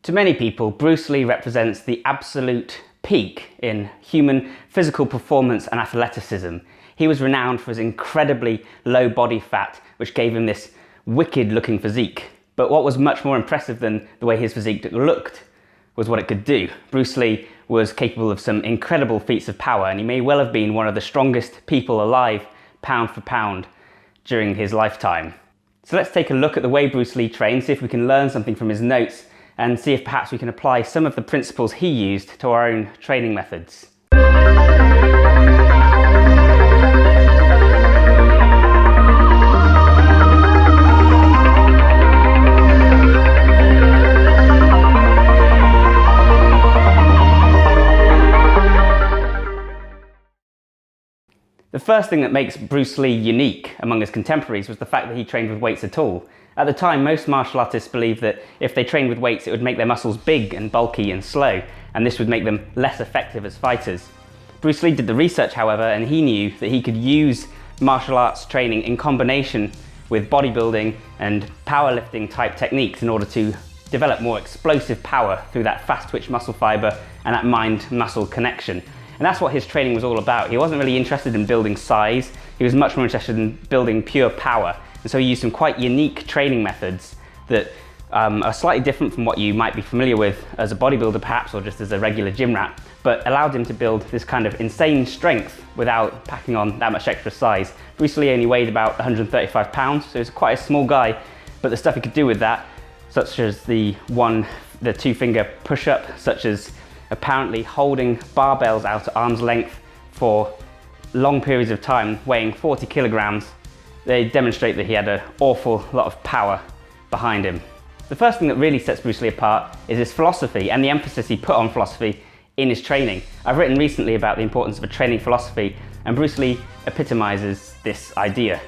To many people, Bruce Lee represents the absolute peak in human physical performance and athleticism. He was renowned for his incredibly low body fat, which gave him this wicked looking physique. But what was much more impressive than the way his physique looked was what it could do. Bruce Lee was capable of some incredible feats of power, and he may well have been one of the strongest people alive, pound for pound, during his lifetime. So let's take a look at the way Bruce Lee trained, see if we can learn something from his notes, and see if perhaps we can apply some of the principles he used to our own training methods. The first thing that makes Bruce Lee unique among his contemporaries was the fact that he trained with weights at all. At the time, most martial artists believed that if they trained with weights, it would make their muscles big and bulky and slow, and this would make them less effective as fighters. Bruce Lee did the research, however, and he knew that he could use martial arts training in combination with bodybuilding and powerlifting type techniques in order to develop more explosive power through that fast twitch muscle fiber and that mind-muscle connection. And that's what his training was all about. He wasn't really interested in building size, he was much more interested in building pure power. And so he used some quite unique training methods that are slightly different from what you might be familiar with as a bodybuilder perhaps, or just as a regular gym rat, but allowed him to build this kind of insane strength without packing on that much extra size. Bruce Lee only weighed about 135 pounds, so he was quite a small guy, but the stuff he could do with that, such as the two-finger push-up, such as apparently holding barbells out at arm's length for long periods of time, weighing 40 kilograms, they demonstrate that he had an awful lot of power behind him. The first thing that really sets Bruce Lee apart is his philosophy and the emphasis he put on philosophy in his training. I've written recently about the importance of a training philosophy, and Bruce Lee epitomizes this idea.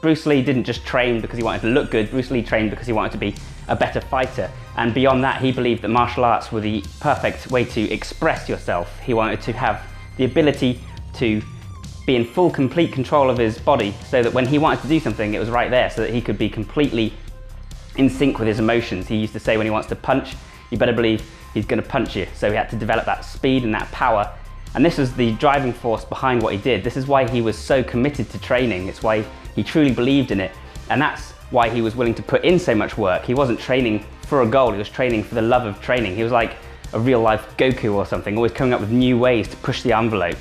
Bruce Lee didn't just train because he wanted to look good, Bruce Lee trained because he wanted to be a better fighter. And beyond that, he believed that martial arts were the perfect way to express yourself. He wanted to have the ability to be in full, complete control of his body, so that when he wanted to do something, it was right there, so that he could be completely in sync with his emotions. He used to say when he wants to punch, you better believe he's going to punch you. So he had to develop that speed and that power. And this was the driving force behind what he did. This is why he was so committed to training. It's why he truly believed in it. And that's why he was willing to put in so much work. He wasn't training for a goal, he was training for the love of training. He was like a real life Goku or something, always coming up with new ways to push the envelope.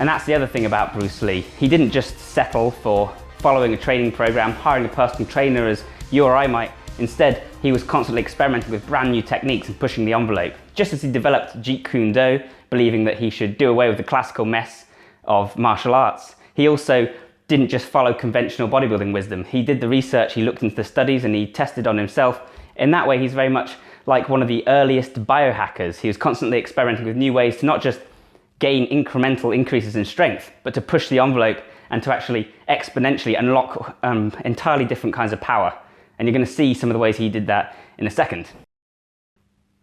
And that's the other thing about Bruce Lee. He didn't just settle for following a training program, hiring a personal trainer as you or I might. Instead, he was constantly experimenting with brand new techniques and pushing the envelope. Just as he developed Jeet Kune Do, believing that he should do away with the classical mess of martial arts, he also didn't just follow conventional bodybuilding wisdom. He did the research, he looked into the studies, and he tested on himself. In that way, he's very much like one of the earliest biohackers. He was constantly experimenting with new ways to not just gain incremental increases in strength, but to push the envelope and to actually exponentially unlock entirely different kinds of power. And you're going to see some of the ways he did that in a second.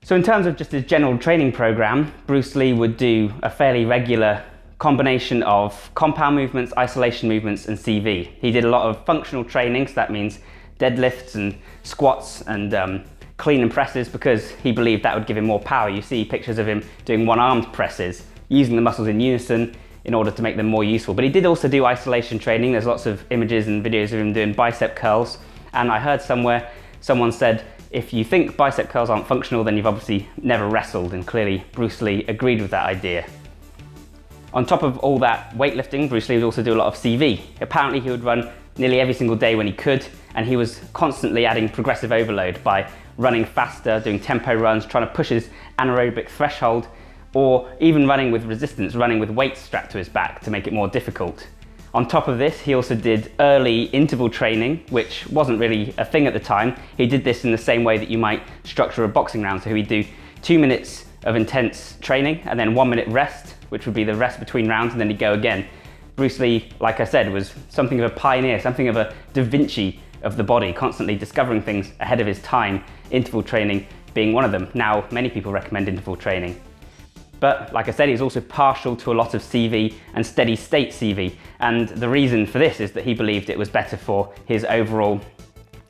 So in terms of just his general training program, Bruce Lee would do a fairly regular combination of compound movements, isolation movements, and CV. He did a lot of functional training, so that means deadlifts and squats and clean and presses, because he believed that would give him more power. You see pictures of him doing one-armed presses, using the muscles in unison in order to make them more useful. But he did also do isolation training. There's lots of images and videos of him doing bicep curls. And I heard somewhere, someone said, if you think bicep curls aren't functional, then you've obviously never wrestled. And clearly Bruce Lee agreed with that idea. On top of all that weightlifting, Bruce Lee would also do a lot of CV. Apparently he would run nearly every single day when he could, and he was constantly adding progressive overload by running faster, doing tempo runs, trying to push his anaerobic threshold, or even running with resistance, running with weights strapped to his back to make it more difficult. On top of this, he also did early interval training, which wasn't really a thing at the time. He did this in the same way that you might structure a boxing round. So he'd do 2 minutes of intense training and then 1 minute rest, which would be the rest between rounds, and then he'd go again. Bruce Lee, like I said, was something of a pioneer, something of a Da Vinci of the body, constantly discovering things ahead of his time, interval training being one of them. Now, many people recommend interval training. But like I said, he's also partial to a lot of CV and steady state CV. And the reason for this is that he believed it was better for his overall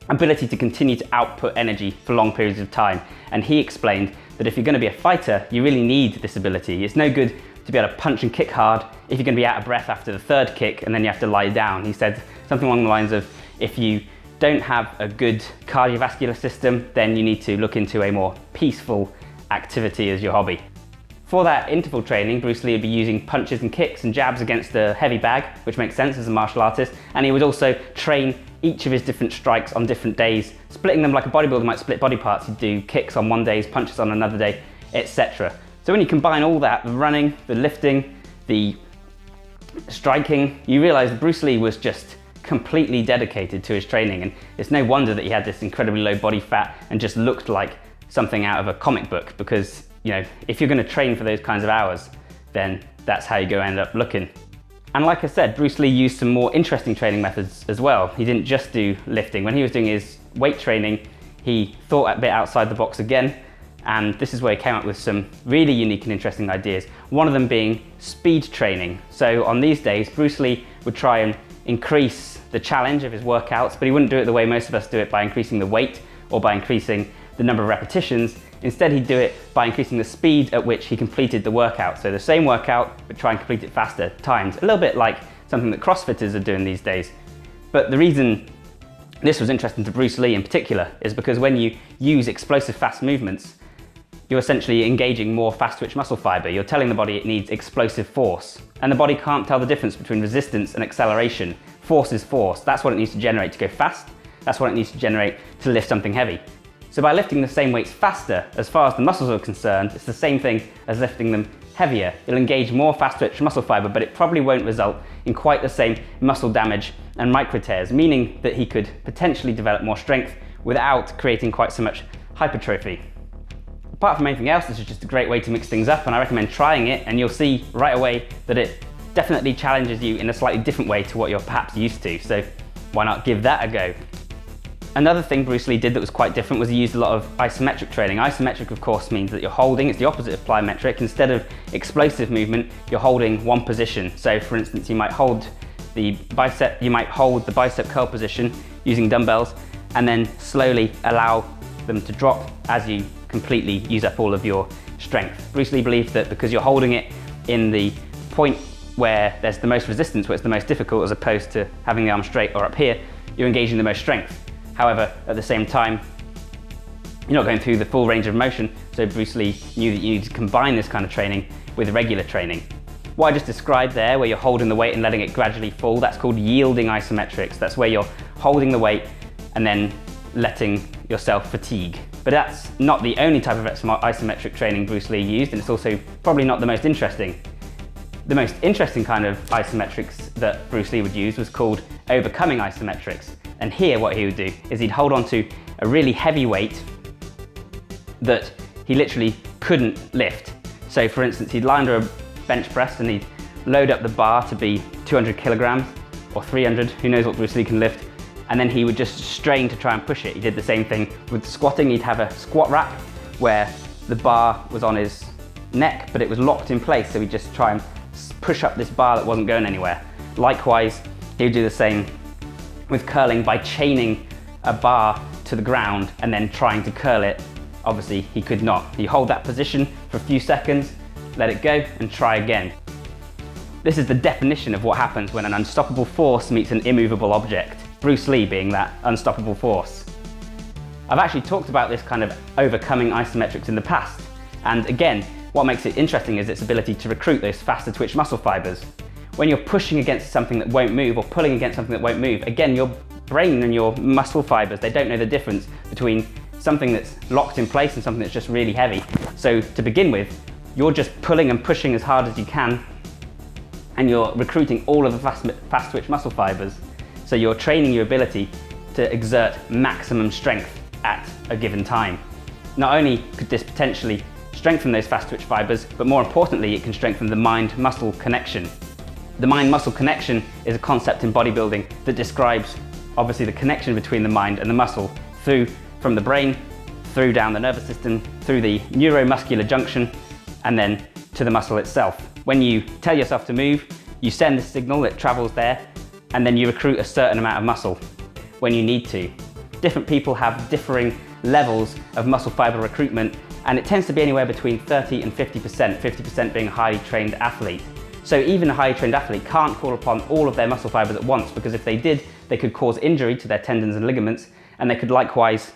ability to continue to output energy for long periods of time. And he explained that if you're going to be a fighter, you really need this ability. It's no good to be able to punch and kick hard if you're going to be out of breath after the third kick and then you have to lie down. He said something along the lines of, if you don't have a good cardiovascular system, then you need to look into a more peaceful activity as your hobby. For that interval training, Bruce Lee would be using punches and kicks and jabs against a heavy bag, which makes sense as a martial artist, and he would also train each of his different strikes on different days, splitting them like a bodybuilder might split body parts. He'd do kicks on one day, punches on another day, etc. So when you combine all that, the running, the lifting, the striking, you realise Bruce Lee was just completely dedicated to his training, and it's no wonder that he had this incredibly low body fat and just looked like something out of a comic book, because if you're going to train for those kinds of hours, then that's how you're going to end up looking. And like I said, Bruce Lee used some more interesting training methods as well. He didn't just do lifting. When he was doing his weight training, he thought a bit outside the box again, and this is where he came up with some really unique and interesting ideas. One of them being speed training. So on these days, Bruce Lee would try and increase the challenge of his workouts, but he wouldn't do it the way most of us do it, by increasing the weight or by increasing the number of repetitions. Instead, he'd do it by increasing the speed at which he completed the workout. So the same workout, but try and complete it faster times. A little bit like something that CrossFitters are doing these days. But the reason this was interesting to Bruce Lee in particular is because when you use explosive fast movements, you're essentially engaging more fast twitch muscle fiber. You're telling the body it needs explosive force. And the body can't tell the difference between resistance and acceleration. Force is force. That's what it needs to generate to go fast. That's what it needs to generate to lift something heavy. So by lifting the same weights faster, as far as the muscles are concerned, it's the same thing as lifting them heavier. It'll engage more fast twitch muscle fiber, but it probably won't result in quite the same muscle damage and micro tears, meaning that he could potentially develop more strength without creating quite so much hypertrophy. Apart from anything else, this is just a great way to mix things up, and I recommend trying it, and you'll see right away that it definitely challenges you in a slightly different way to what you're perhaps used to. So why not give that a go? Another thing Bruce Lee did that was quite different was he used a lot of isometric training. Isometric, of course, means that you're holding, it's the opposite of plyometric. Instead of explosive movement, you're holding one position. So for instance, you might hold the bicep curl position using dumbbells, and then slowly allow them to drop as you completely use up all of your strength. Bruce Lee believed that because you're holding it in the point where there's the most resistance, where it's the most difficult, as opposed to having the arm straight or up here, you're engaging the most strength. However, at the same time, you're not going through the full range of motion, so Bruce Lee knew that you need to combine this kind of training with regular training. What I just described there, where you're holding the weight and letting it gradually fall, that's called yielding isometrics. That's where you're holding the weight and then letting yourself fatigue. But that's not the only type of isometric training Bruce Lee used, and it's also probably not the most interesting. The most interesting kind of isometrics that Bruce Lee would use was called overcoming isometrics. And here what he would do is he'd hold on to a really heavy weight that he literally couldn't lift. So for instance, he'd lie under a bench press and he'd load up the bar to be 200 kilograms or 300, who knows what Bruce Lee can lift, and then he would just strain to try and push it. He did the same thing with squatting. He'd have a squat rack where the bar was on his neck, but it was locked in place, so he'd just try and push up this bar that wasn't going anywhere. Likewise, he would do the same with curling by chaining a bar to the ground and then trying to curl it. Obviously, he could not. You hold that position for a few seconds, let it go, and try again. This is the definition of what happens when an unstoppable force meets an immovable object, Bruce Lee being that unstoppable force. I've actually talked about this kind of overcoming isometrics in the past, and again, what makes it interesting is its ability to recruit those faster twitch muscle fibers. When you're pushing against something that won't move or pulling against something that won't move, again, your brain and your muscle fibers, they don't know the difference between something that's locked in place and something that's just really heavy. So to begin with, you're just pulling and pushing as hard as you can, and you're recruiting all of the fast twitch muscle fibers. So you're training your ability to exert maximum strength at a given time. Not only could this potentially strengthen those fast twitch fibers, but more importantly, it can strengthen the mind-muscle connection. The mind-muscle connection is a concept in bodybuilding that describes obviously the connection between the mind and the muscle from the brain, through down the nervous system, through the neuromuscular junction, and then to the muscle itself. When you tell yourself to move, you send the signal, it travels there, and then you recruit a certain amount of muscle when you need to. different people have differing levels of muscle fiber recruitment, and it tends to be anywhere between 30 and 50%, 50% being a highly trained athlete. So even a highly trained athlete can't call upon all of their muscle fibers at once, because if they did, they could cause injury to their tendons and ligaments, and they could likewise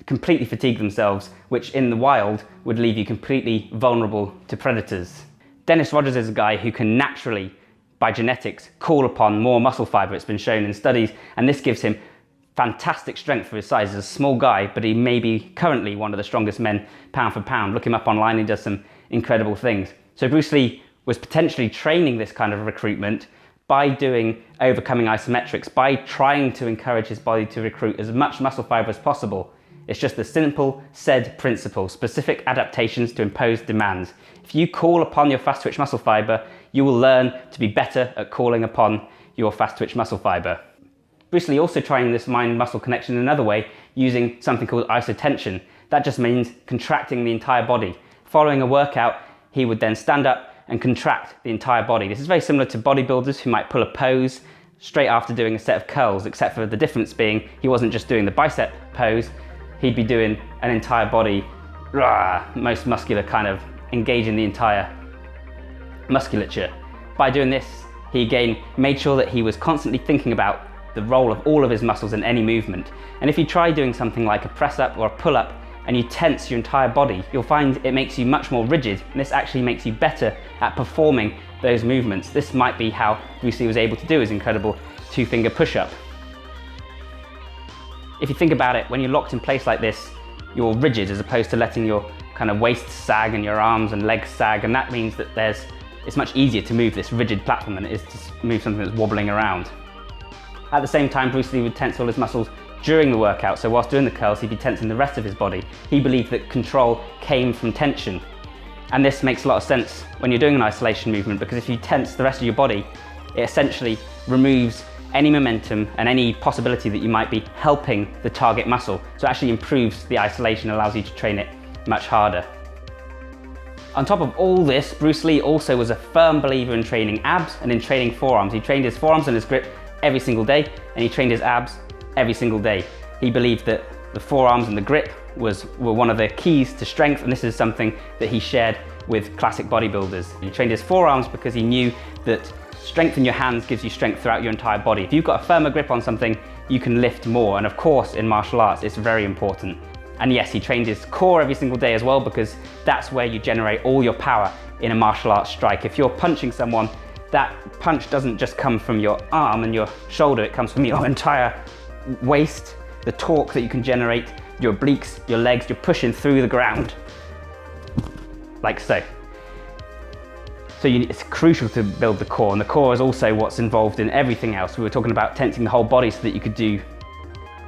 completely fatigue themselves, which in the wild would leave you completely vulnerable to predators. Dennis Rogers is a guy who can naturally, by genetics, call upon more muscle fiber. It's been shown in studies, and this gives him fantastic strength for his size. He's a small guy, but he may be currently one of the strongest men pound for pound. Look him up online, he does some incredible things. So Bruce Lee was potentially training this kind of recruitment by overcoming isometrics, by trying to encourage his body to recruit as much muscle fiber as possible. It's just the simple said principle, specific adaptations to impose demands. If you call upon your fast twitch muscle fiber, you will learn to be better at calling upon your fast twitch muscle fiber. Bruce Lee also trying this mind-muscle connection in another way, using something called isotension. That just means contracting the entire body. Following a workout, he would then stand up and contract the entire body. This is very similar to bodybuilders who might pull a pose straight after doing a set of curls, except for the difference being he wasn't just doing the bicep pose, he'd be doing an entire body, most muscular kind of engaging the entire musculature. By doing this, he again made sure that he was constantly thinking about the role of all of his muscles in any movement. And if you try doing something like a press up or a pull up and you tense your entire body, you'll find it makes you much more rigid, and this actually makes you better at performing those movements. This might be how Bruce Lee was able to do his incredible 2-finger push-up. If you think about it, when you're locked in place like this, you're rigid as opposed to letting your kind of waist sag and your arms and legs sag, and that means that it's much easier to move this rigid platform than it is to move something that's wobbling around. At the same time, Bruce Lee would tense all his muscles during the workout, so whilst doing the curls, he'd be tensing the rest of his body. He believed that control came from tension. And this makes a lot of sense when you're doing an isolation movement, because if you tense the rest of your body, it essentially removes any momentum and any possibility that you might be helping the target muscle. So it actually improves the isolation, allows you to train it much harder. On top of all this, Bruce Lee also was a firm believer in training abs and in training forearms. He trained his forearms and his grip every single day, and he trained his abs every single day. He believed that the forearms and the grip were one of the keys to strength, and this is something that he shared with classic bodybuilders. He trained his forearms because he knew that strength in your hands gives you strength throughout your entire body. If you've got a firmer grip on something, you can lift more, and of course in martial arts it's very important. And yes, he trained his core every single day as well, because that's where you generate all your power in a martial arts strike. If you're punching someone, that punch doesn't just come from your arm and your shoulder, it comes from your entire waist, the torque that you can generate, your obliques, your legs, you're pushing through the ground, like so. So it's crucial to build the core, and the core is also what's involved in everything else. We were talking about tensing the whole body so that you could do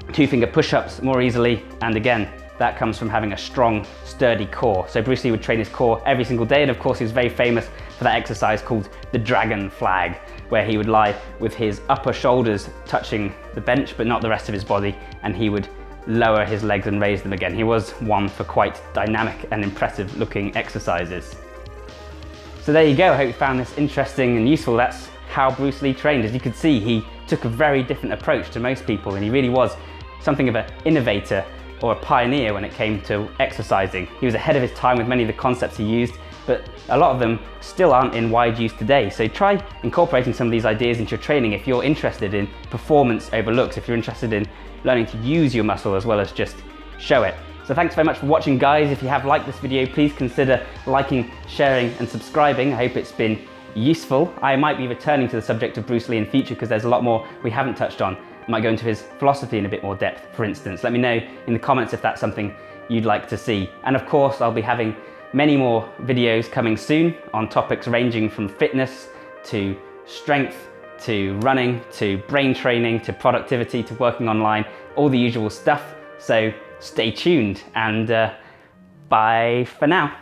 2-finger push-ups more easily, and again, that comes from having a strong, sturdy core. So Bruce Lee would train his core every single day, and of course he was very famous for that exercise called the dragon flag, where he would lie with his upper shoulders touching the bench but not the rest of his body, and he would lower his legs and raise them again. He was one for quite dynamic and impressive looking exercises. So there you go, I hope you found this interesting and useful. That's how Bruce Lee trained. As you could see, he took a very different approach to most people, and he really was something of an innovator or a pioneer when it came to exercising. He was ahead of his time with many of the concepts he used, but a lot of them still aren't in wide use today. So try incorporating some of these ideas into your training if you're interested in performance over looks, if you're interested in learning to use your muscle as well as just show it. So thanks very much for watching, guys. If you have liked this video, please consider liking, sharing and subscribing. I hope it's been useful. I might be returning to the subject of Bruce Lee in future because there's a lot more we haven't touched on. I might go into his philosophy in a bit more depth, for instance. Let me know in the comments if that's something you'd like to see. And of course, I'll be having many more videos coming soon on topics ranging from fitness to strength to running to brain training to productivity to working online, all the usual stuff. So stay tuned, and bye for now.